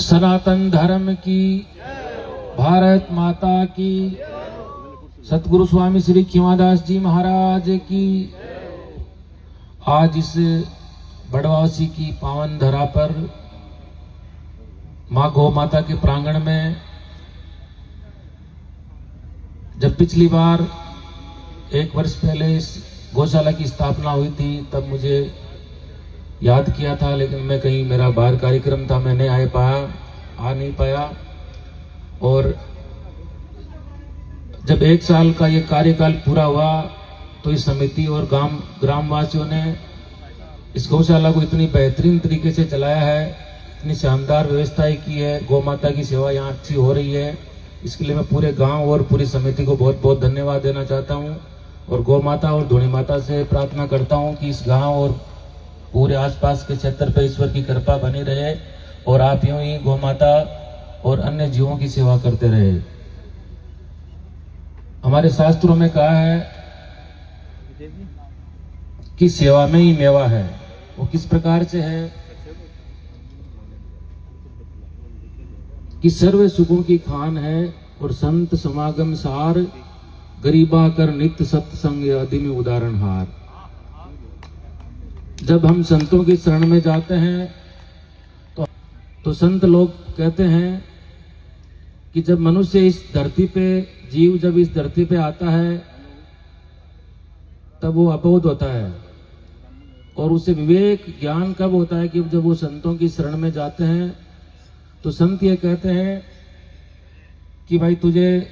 सनातन धर्म की, भारत माता की, सतगुरु स्वामी श्री खींवादास जी महाराज की। आज इस बड़वासी की पावन धरा पर माँ गौ माता के प्रांगण में जब पिछली बार 1 वर्ष पहले इस गौशाला की स्थापना हुई थी तब मुझे याद किया था, लेकिन मैं कहीं मेरा बाहर कार्यक्रम था, मैं नहीं आ नहीं पाया। और जब 1 साल का ये कार्यकाल पूरा हुआ तो इस समिति और ग्रामवासियों ने इस गौशाला को इतनी बेहतरीन तरीके से चलाया है, इतनी शानदार व्यवस्थाएं की है, गौ माता की सेवा यहाँ अच्छी हो रही है। इसके लिए मैं पूरे गांव और पूरी समिति को बहुत बहुत धन्यवाद देना चाहता हूँ और गौ माता और धूणी माता से प्रार्थना करता हूँ कि इस गांव और पूरे आसपास के क्षेत्र पर ईश्वर की कृपा बनी रहे और आप यूं ही गौ माता और अन्य जीवों की सेवा करते रहे। हमारे शास्त्रों में कहा है कि सेवा में ही मेवा है। वो किस प्रकार से है कि सर्व सुखों की खान है और संत समागम सार, गरीबा कर नित्य सत्संग आदि में उदाहरण हार। जब हम संतों की शरण में जाते हैं तो संत लोग कहते हैं कि जब मनुष्य इस धरती पे, जीव जब इस धरती पे आता है तब वो अबोध होता है और उसे विवेक ज्ञान कब होता है कि जब वो संतों की शरण में जाते हैं। तो संत ये कहते हैं कि भाई तुझे,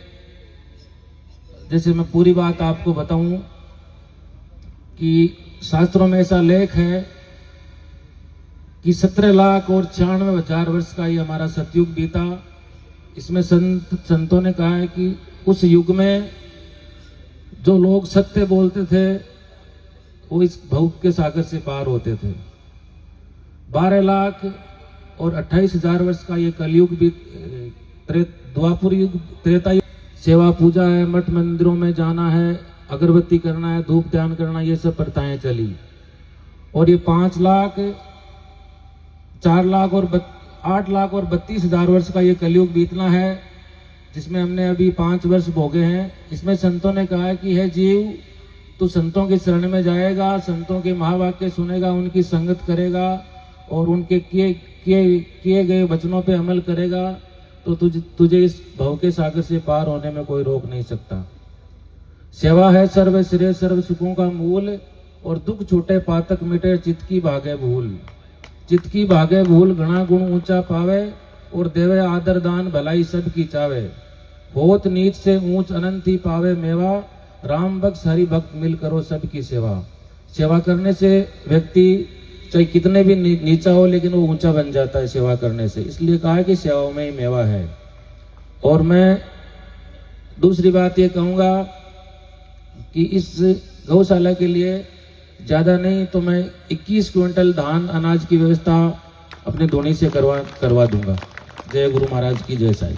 जैसे मैं पूरी बात आपको बताऊं कि शास्त्रों में ऐसा लेख है कि 17,96,000 वर्ष का ये हमारा सतयुग बीता। इसमें संतों ने कहा है कि उस युग में जो लोग सत्य बोलते थे वो इस भव के सागर से पार होते थे। 12,28,000 वर्ष का ये कलयुग भी, द्वापर युग, त्रेता युग, सेवा पूजा है, मठ मंदिरों में जाना है, अगरबत्ती करना है, धूप ध्यान करना, ये सब प्रथाएं चली। और ये 5 लाख, 4 लाख और 8 लाख और 32,000 वर्ष का ये कलयुग बीतना है, जिसमें हमने अभी 5 वर्ष भोगे हैं। इसमें संतों ने कहा है कि है जीव, तू संतों की शरण में जाएगा, संतों के महावाक्य सुनेगा, उनकी संगत करेगा और उनके किए गए वचनों पे अमल करेगा तो तुझे इस भव के सागर से पार होने में कोई रोक नहीं सकता। सेवा है सर्व श्रेय, सर्व सुखों का मूल और दुख छूटे पातक मिटे, चित्त की भागे भूल। चित्त की भागे भूल घना गुण ऊंचा पावे और देवे आदर दान भलाई सब की चावे। बहुत नीच से ऊंच अनंत ही पावे मेवा, राम बख्श हरि भक्त मिल करो सबकी सेवा। सेवा करने से व्यक्ति चाहे कितने भी नीचा हो लेकिन वो ऊंचा बन जाता है सेवा करने से। इसलिए कहा है कि सेवाओं में ही मेवा है। और मैं दूसरी बात ये कहूँगा कि इस गौशाला के लिए ज़्यादा नहीं तो मैं 21 क्विंटल धान अनाज की व्यवस्था अपने धोनी से करवा दूंगा। जय गुरु महाराज की जय साईं।